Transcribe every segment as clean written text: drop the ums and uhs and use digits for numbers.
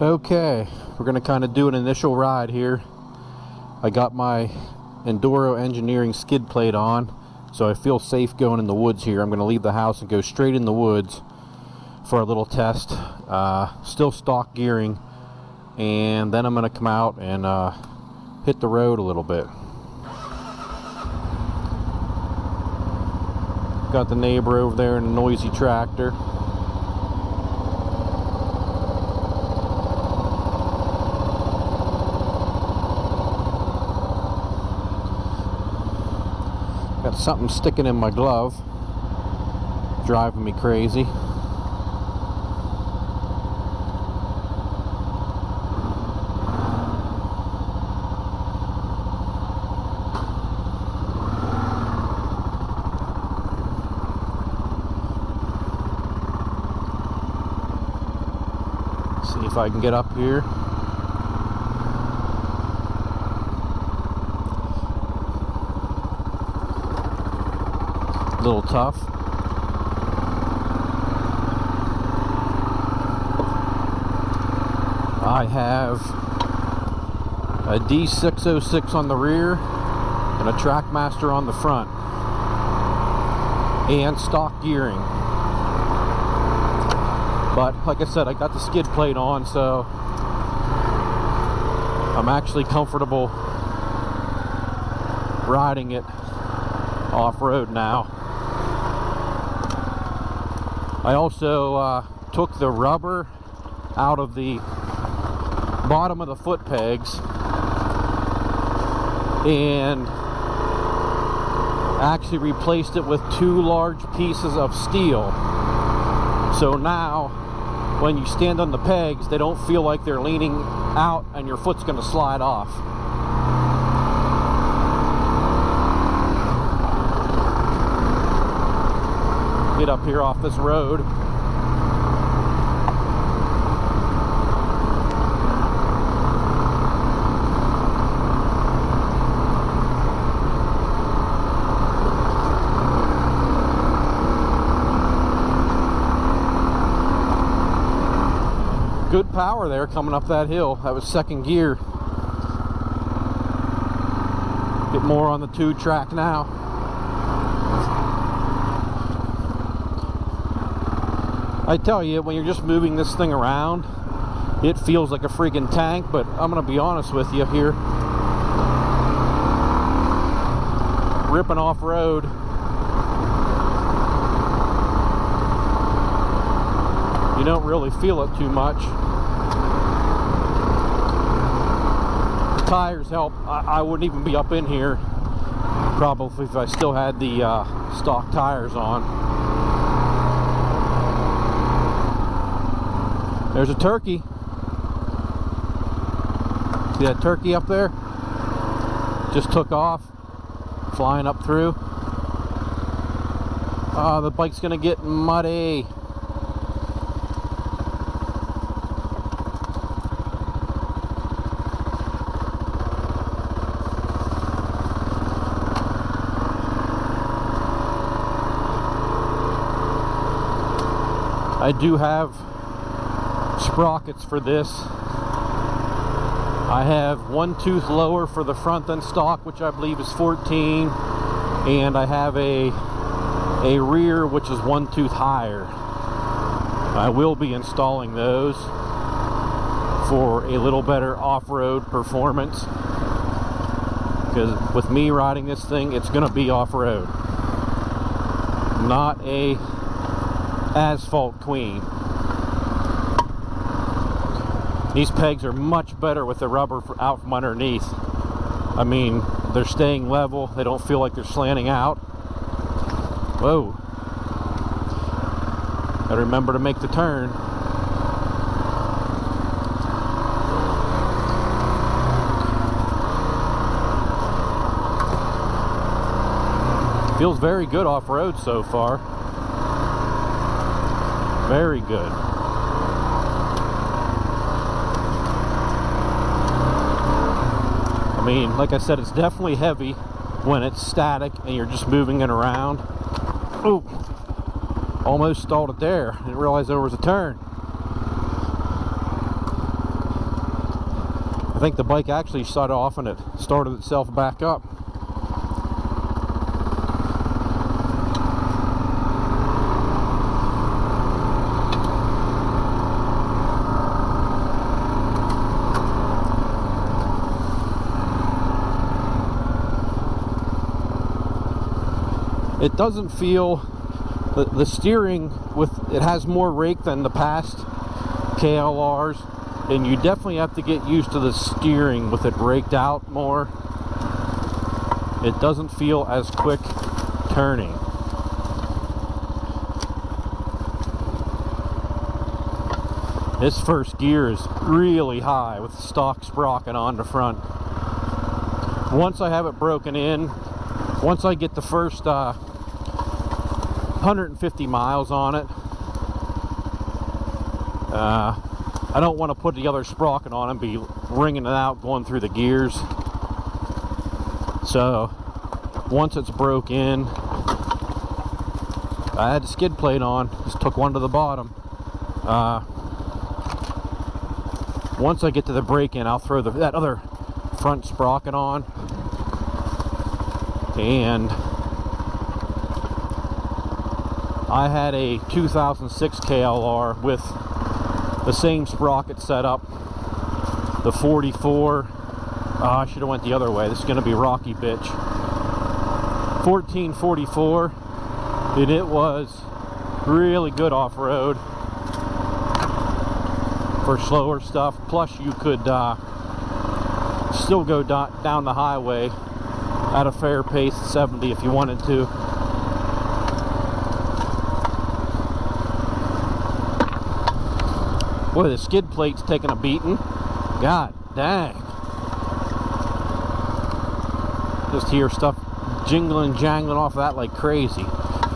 Okay, we're going to kind of do an initial ride here. I got my Enduro Engineering skid plate on, so I feel safe going in the woods here. I'm going to leave the house and go straight in the woods for a little test. Still stock gearing, and then I'm going to come out and hit the road a little bit. Got the neighbor over there in a noisy tractor. Got something sticking in my glove, driving me crazy. See if I can get up here. Little tough. I have a D606 on the rear and a Trackmaster on the front, and stock gearing. But like I said, I got the skid plate on, so I'm actually comfortable riding it off-road now. I also took the rubber out of the bottom of the foot pegs and actually replaced it with 2 large pieces of steel. So now when you stand on the pegs, they don't feel like they're leaning out and your foot's going to slide off. Get up here off this road. Good power there coming up that hill. That was second gear. Get more on the 2 track now. I tell you, when you're just moving this thing around, it feels like a freaking tank, but I'm gonna be honest with you here. Ripping off road, you don't really feel it too much. The tires help. I wouldn't even be up in here probably if I still had the stock tires on. There's a turkey. See that turkey up there? Just took off, flying up through. Oh, the bike's gonna get muddy. I do have sprockets for this. I have 1 tooth lower for the front than stock, which I believe is 14, and I have a rear which is 1 tooth higher. I will be installing those for a little better off-road performance, because with me riding this thing, it's going to be off-road, not a asphalt queen. These pegs are much better with the rubber out from underneath. I mean, they're staying level. They don't feel like they're slanting out. Whoa. Gotta remember to make the turn. Feels very good off-road so far. Very good. I mean, like I said, it's definitely heavy when it's static and you're just moving it around. Oh, almost stalled it there. Didn't realize there was a turn. think the bike actually shut off and it started itself back up. It doesn't feel, the steering with it has more rake than the past KLRs, and you definitely have to get used to the steering with it raked out more. It doesn't feel as quick turning. This first gear is really high with stock sprocket on the front. Once I have it broken in, once I get the first 150 miles on it, I don't want to put the other sprocket on and be wringing it out going through the gears. So once it's broke in, I had the skid plate on, just took one to the bottom. Once I get to the brake in, I'll throw that other front sprocket on, and I had a 2006 KLR with the same sprocket setup, the 44. I should have went the other way. This is going to be rocky, bitch. 1444, and it was really good off-road for slower stuff. Plus, you could still go down the highway at a fair pace, 70 if you wanted to. Boy, the skid plate's taking a beating. God dang. Just hear stuff jingling, jangling off that like crazy.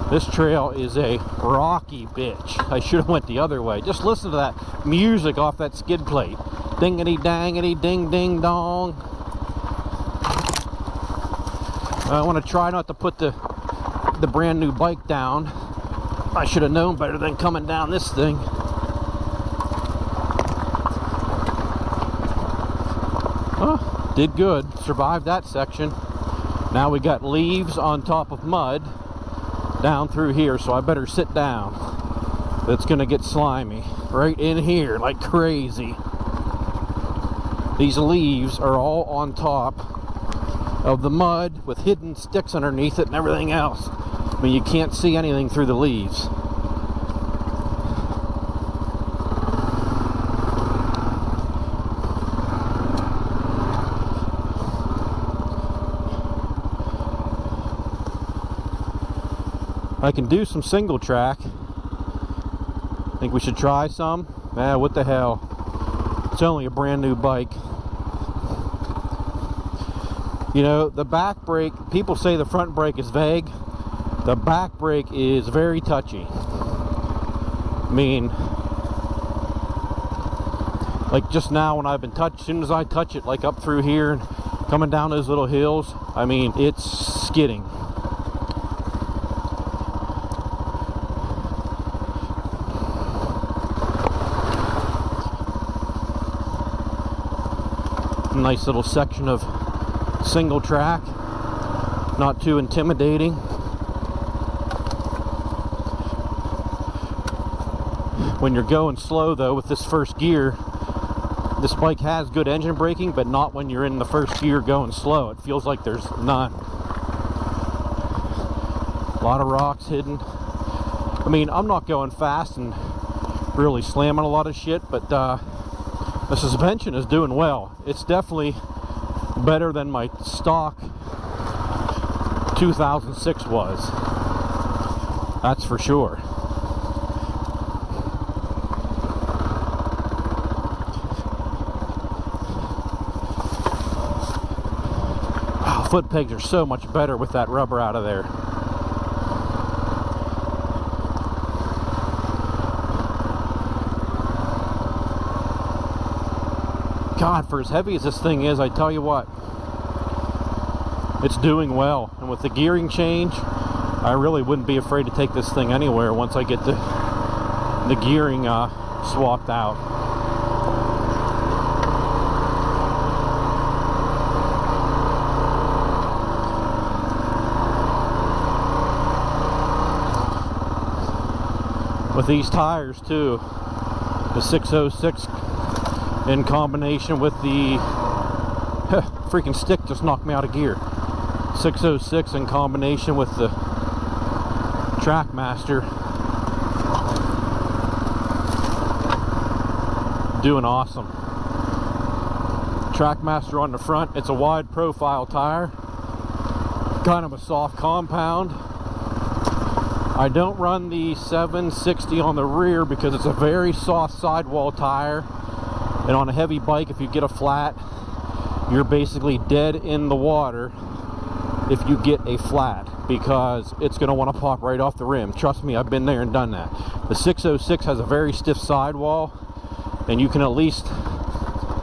This trail is a rocky bitch. I should have went the other way. Just listen to that music off that skid plate. Dingity dangity ding ding dong. I want to try not to put the brand new bike down. I should have known better than coming down this thing. Oh, did good. Survived that section. Now we got leaves on top of mud down through here, so I better sit down. It's gonna get slimy right in here like crazy. These leaves are all on top of the mud with hidden sticks underneath it and everything else. I mean, you can't see anything through the leaves. I can do some single track. Think we should try some? What the hell? It's only a brand new bike. You know, the back brake, people say the front brake is vague. The back brake is very touchy. I mean, like just now when I've been touched, as soon as I touch it, like up through here and coming down those little hills, I mean, it's skidding. Nice little section of single track, not too intimidating. When you're going slow though with this first gear, this bike has good engine braking, but not when you're in the first gear going slow. It feels like there's none. A lot of rocks hidden. I mean, I'm not going fast and really slamming a lot of shit, but the suspension is doing well. It's definitely better than my stock 2006 was. That's for sure. Wow, foot pegs are so much better with that rubber out of there. God, for as heavy as this thing is, I tell you what, it's doing well. And with the gearing change, I really wouldn't be afraid to take this thing anywhere once I get the gearing swapped out. with these tires too. The 606 in combination with the freaking stick just knocked me out of gear. 606 in combination with the Trackmaster, doing awesome. Trackmaster on the front, it's a wide profile tire, kind of a soft compound. I don't run the 760 on the rear because it's a very soft sidewall tire, and on a heavy bike, if you get a flat, you're basically dead in the water if you get a flat, because it's going to want to pop right off the rim. Trust me, I've been there and done that. The 606 has a very stiff sidewall, and you can at least,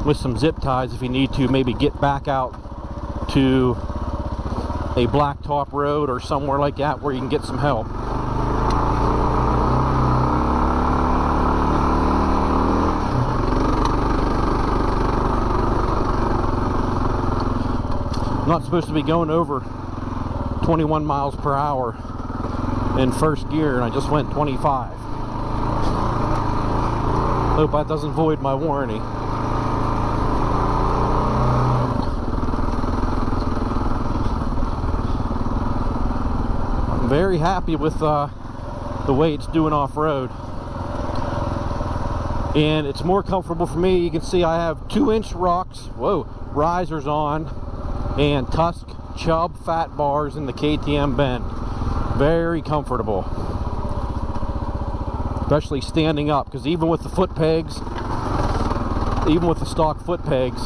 with some zip ties if you need to, maybe get back out to a blacktop road or somewhere like that where you can get some help. I'm not supposed to be going over 21 miles per hour in first gear, and I just went 25. Hope that doesn't void my warranty. I'm very happy with the way it's doing off-road, and it's more comfortable for me. You can see I have 2-inch rocks, risers on, and Tusk Chubb fat bars in the KTM bend. Very comfortable, especially standing up, because even with the foot pegs, even with the stock foot pegs,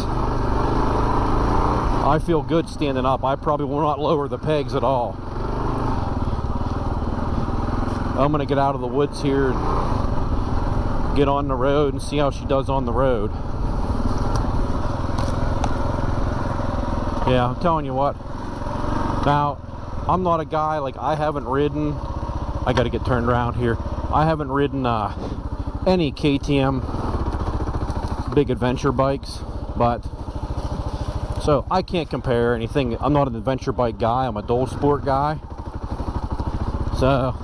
I feel good standing up. I probably will not lower the pegs at all. I'm gonna get out of the woods here and get on the road and see how she does on the road. Yeah, I'm telling you what. Now, I'm not a guy, like, I haven't ridden, I gotta get turned around here. I haven't ridden any KTM big adventure bikes, but, so I can't compare anything. I'm not an adventure bike guy, I'm a dual sport guy. So,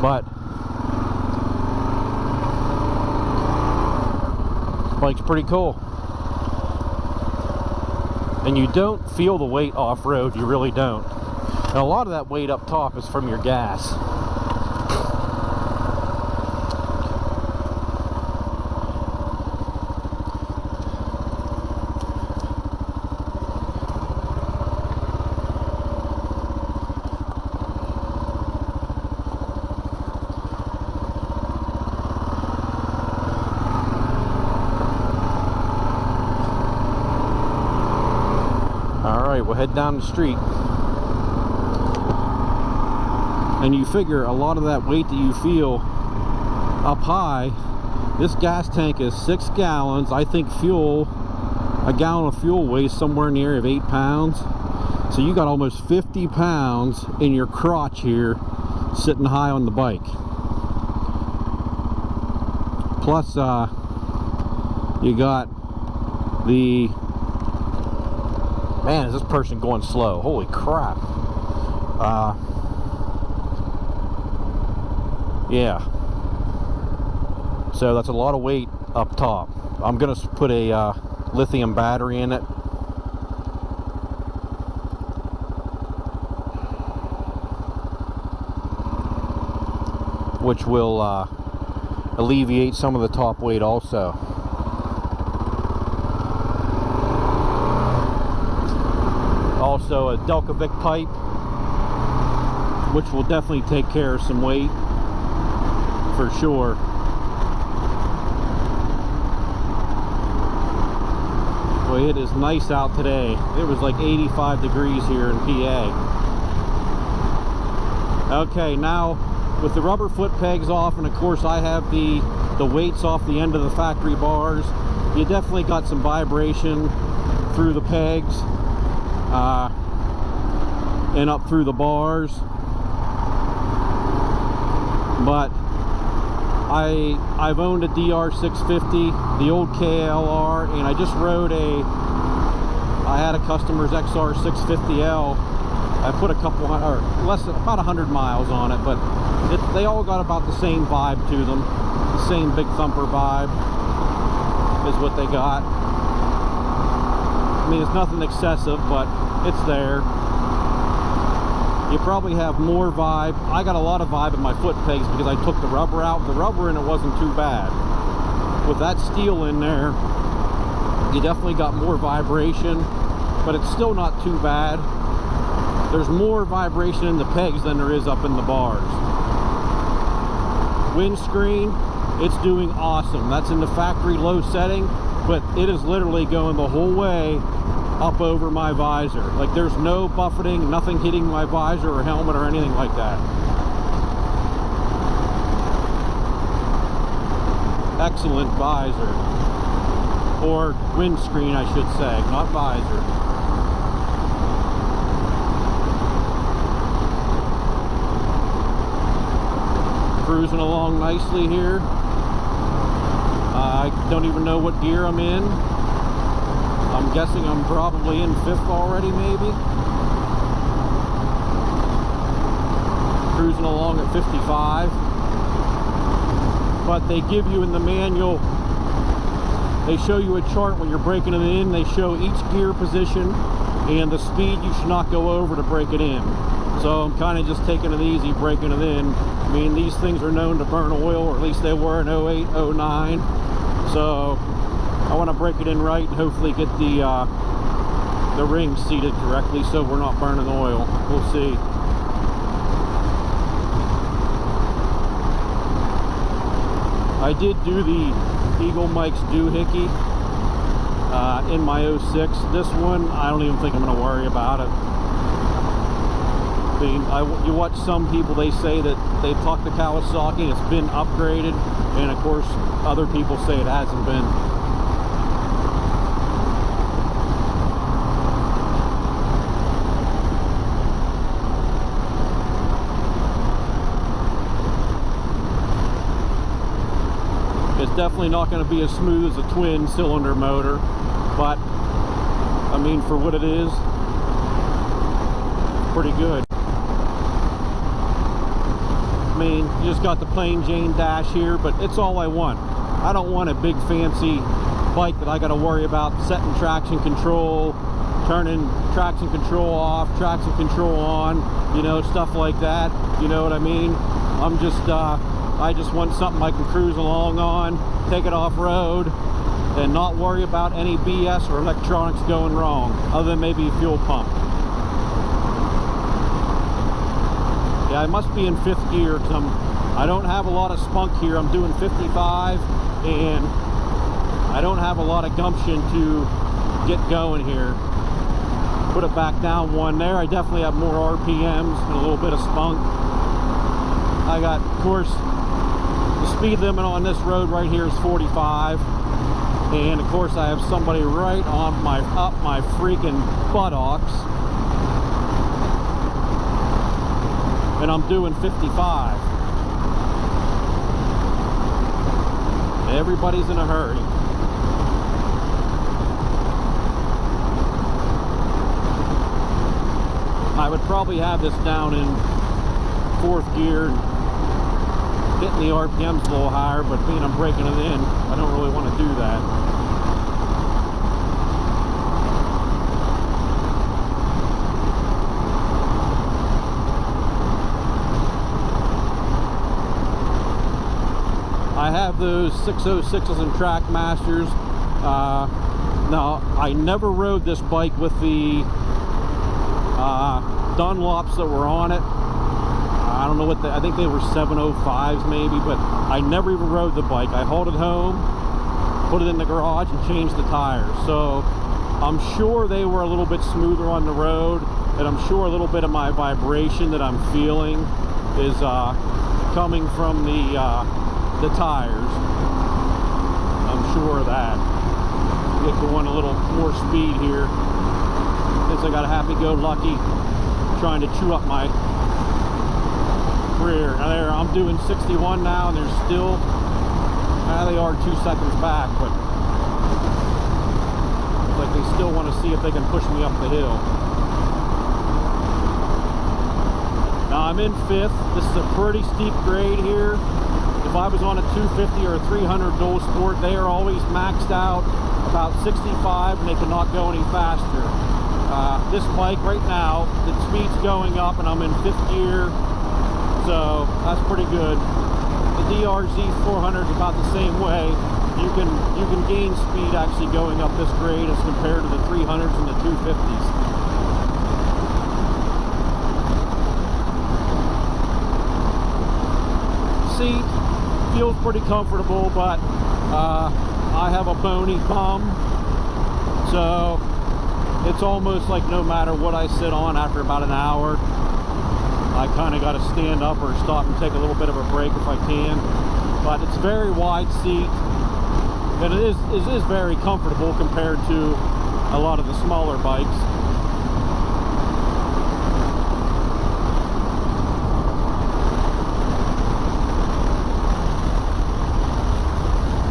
but, bike's pretty cool. And you don't feel the weight off-road, you really don't. And a lot of that weight up top is from your gas. Alright, we'll head down the street. And you figure a lot of that weight that you feel up high, this gas tank is 6 gallons. I think fuel, a gallon of fuel weighs somewhere in the area of 8 pounds. So you got almost 50 pounds in your crotch here sitting high on the bike. Plus, you got the... Man, is this person going slow? Holy crap. Yeah. So that's a lot of weight up top. I'm going to put a lithium battery in it. Which will alleviate some of the top weight also. Also a Delcovic pipe, which will definitely take care of some weight for sure. Boy, it is nice out today. It was like 85 degrees here in PA. Okay, now with the rubber foot pegs off, and of course I have the weights off the end of the factory bars, you definitely got some vibration through the pegs and up through the bars. But I've owned a DR650, the old KLR, and I just rode I had a customer's XR650L I put a couple, or less than about 100 miles on it, but they all got about the same vibe to them. The same big thumper vibe is what they got. I mean, it's nothing excessive, but it's there. You probably have more vibe. I got a lot of vibe in my foot pegs because I took the rubber out. The rubber in it wasn't too bad. With that steel in there, you definitely got more vibration, but it's still not too bad. There's more vibration in the pegs than there is up in the bars. Windscreen, it's doing awesome. That's in the factory low setting, but it is literally going the whole way up over my visor. Like, there's no buffeting, nothing hitting my visor or helmet or anything like that. Excellent visor. Or windscreen, I should say, not visor. Cruising along nicely here. I don't even know what gear I'm in. I'm guessing I'm probably in 5th already, maybe. Cruising along at 55. But they give you in the manual, they show you a chart when you're breaking it in. They show each gear position and the speed you should not go over to break it in. So I'm kind of just taking it easy, breaking it in. I mean, these things are known to burn oil, or at least they were in 08, 09. So I want to break it in right and hopefully get the rings seated correctly so we're not burning oil. We'll see. I did do the Eagle Mike's doohickey in my 06. This one, I don't even think I'm going to worry about it. I mean, you watch some people, they say that they've talked to Kawasaki, it's been upgraded, and of course other people say it hasn't been. It's definitely not going to be as smooth as a twin cylinder motor, but I mean, for what it is, pretty good. I mean, you just got the plain Jane dash here, but it's all I want. I don't want a big fancy bike that I got to worry about setting traction control, turning traction control off, traction control on, you know, stuff like that. You know what I mean? I'm just, I just want something I can cruise along on, take it off-road, and not worry about any BS or electronics going wrong, other than maybe a fuel pump. Yeah, I must be in 5th gear because I don't have a lot of spunk here. I'm doing 55, and I don't have a lot of gumption to get going here. Put it back down one there. I definitely have more RPMs and a little bit of spunk. I got, of course, the speed limit on this road right here is 45, and of course I have somebody right on up my freaking buttocks, and I'm doing 55. Everybody's in a hurry. I would probably have this down in 4th gear, getting the RPMs a little higher, but being I'm breaking it in, I don't really want to do that. I have those 606s and Trackmasters. Now, I never rode this bike with the Dunlops that were on it. I don't know what I think they were 705s maybe, but I never even rode the bike. I hauled it home, put it in the garage, and changed the tires. So I'm sure they were a little bit smoother on the road, and I'm sure a little bit of my vibration that I'm feeling is coming from the tires. I'm sure of that. Get going a little more speed here. Since I got a happy-go-lucky trying to chew up my rear. Now there, I'm doing 61 now, and they're still, they are 2 seconds back, but it's like they still want to see if they can push me up the hill. I'm in 5th. This is a pretty steep grade here. If I was on a 250 or a 300 dual sport, they are always maxed out about 65 and they cannot go any faster. This bike right now, the speed's going up and I'm in 5th gear, so that's pretty good. The DRZ 400 is about the same way. You can gain speed actually going up this grade as compared to the 300s and the 250s. Seat feels pretty comfortable, but I have a bony bum, so it's almost like no matter what I sit on, after about an hour, I kind of got to stand up or stop and take a little bit of a break if I can. But it's a very wide seat, and it is very comfortable compared to a lot of the smaller bikes.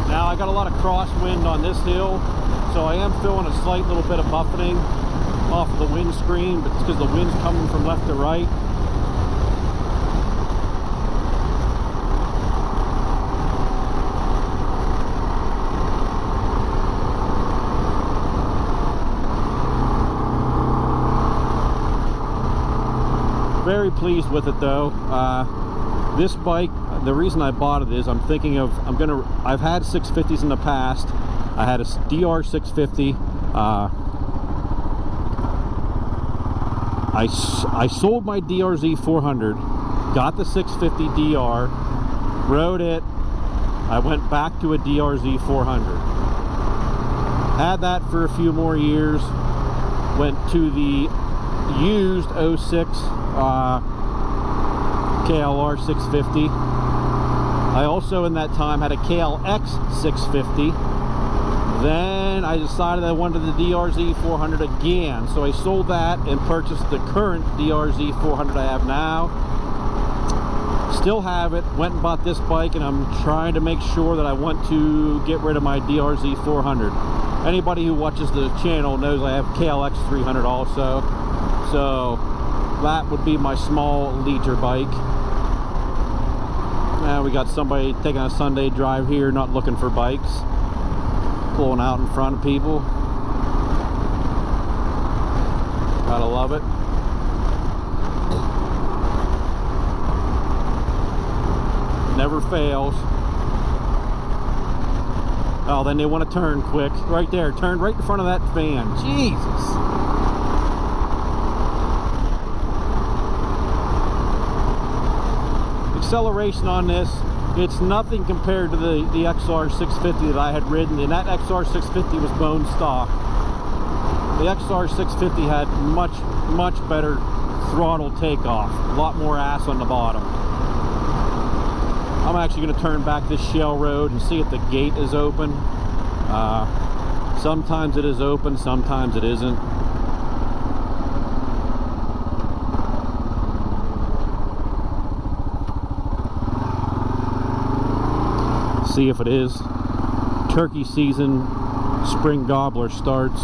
Now I got a lot of crosswind on this hill, so I am feeling a slight little bit of buffeting off of the windscreen, but it's because the wind's coming from left to right. Very pleased with it though. This bike, the reason I bought it is I'm thinking of, I've had 650s in the past. I had a DR 650. I sold my DRZ 400, got the 650 DR, rode it. I went back to a DRZ 400. Had that for a few more years. Went to the used 06 KLR 650. I also in that time had a KLX 650. Then I decided I wanted the DRZ 400 again, so I sold that and purchased the current DRZ 400 I have now. Still have it. Went and bought this bike, and I'm trying to make sure that I want to get rid of my DRZ 400. Anybody who watches the channel knows I have KLX 300 also, so that would be my small leisure bike. Now we got somebody taking a Sunday drive here, not looking for bikes, pulling out in front of people. Gotta love it. Never fails. Oh, then they want to turn quick. Right there, turn right in front of that van. Jesus. Acceleration on this, it's nothing compared to the XR 650 that I had ridden, and that XR 650 was bone stock. The XR 650 had much better throttle takeoff, a lot more ass on the bottom. I'm actually going to turn back this shell road and see if the gate is open. Sometimes it is open, sometimes it isn't. See if it is. Turkey season, spring gobbler starts.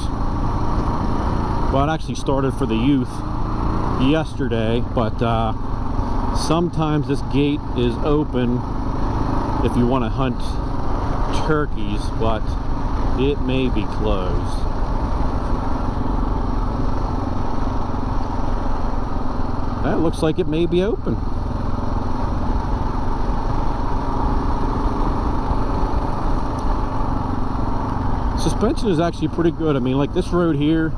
Well, it actually started for the youth yesterday, but sometimes this gate is open if you want to hunt turkeys, but it may be closed. That looks like it may be open. Suspension is actually pretty good. I mean, like this road here,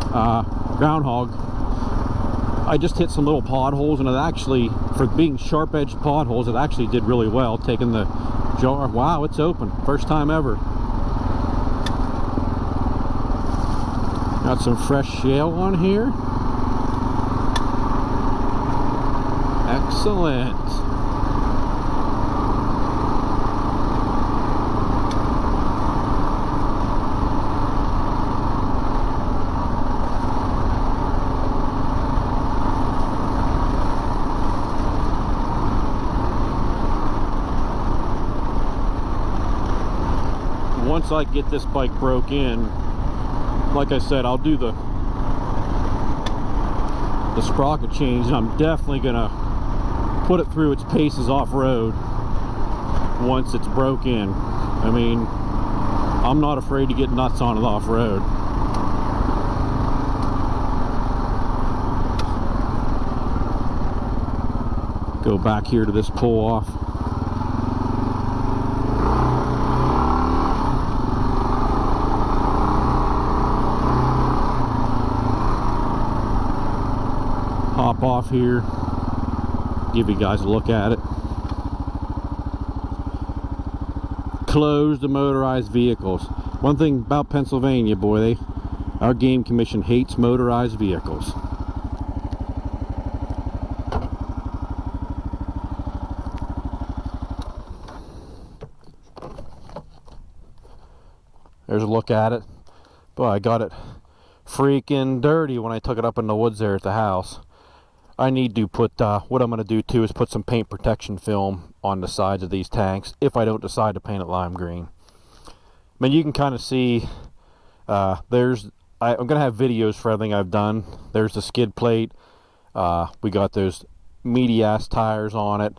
Groundhog, I just hit some little potholes, and it actually, for being sharp edged potholes, it actually did really well, taking the jar. Wow, it's open. First time ever. Got some fresh shale on here. Excellent. Once I get this bike broke in, like I said, I'll do the sprocket change, and I'm definitely gonna put it through its paces off-road once it's broke in. I mean, I'm not afraid to get nuts on it off-road. Go back here to this pull-off. Hop off here, give you guys a look at it. Close the motorized vehicles. One thing about Pennsylvania, boy, our game commission hates motorized vehicles. There's a look at it. Boy, I got it freaking dirty when I took it up in the woods there at the house. I need to put, what I'm going to do too is put some paint protection film on the sides of these tanks if I don't decide to paint it lime green. I mean, you can kind of see, I'm going to have videos for everything I've done. There's the skid plate. We got those meaty ass tires on it.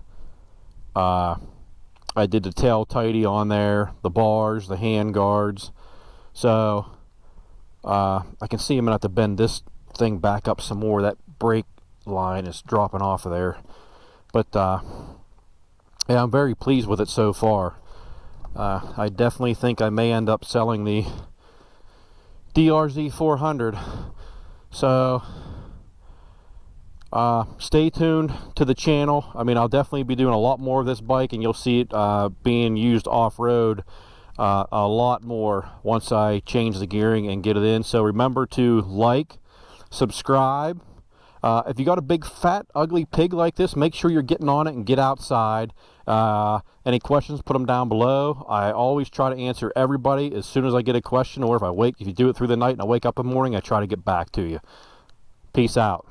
I did the tail tidy on there, the bars, the hand guards. So I can see I'm going to have to bend this thing back up some more. That brake line is dropping off of there. But yeah, I'm very pleased with it so far. I definitely think I may end up selling the DRZ 400. So stay tuned to the channel. I mean, I'll definitely be doing a lot more of this bike, and you'll see it being used off-road a lot more once I change the gearing and get it in. So remember to like, subscribe. If you got a big fat ugly pig like this, make sure you're getting on it and get outside. Any questions, put them down below. I always try to answer everybody as soon as I get a question, or if you do it through the night and I wake up in the morning, I try to get back to you. Peace out.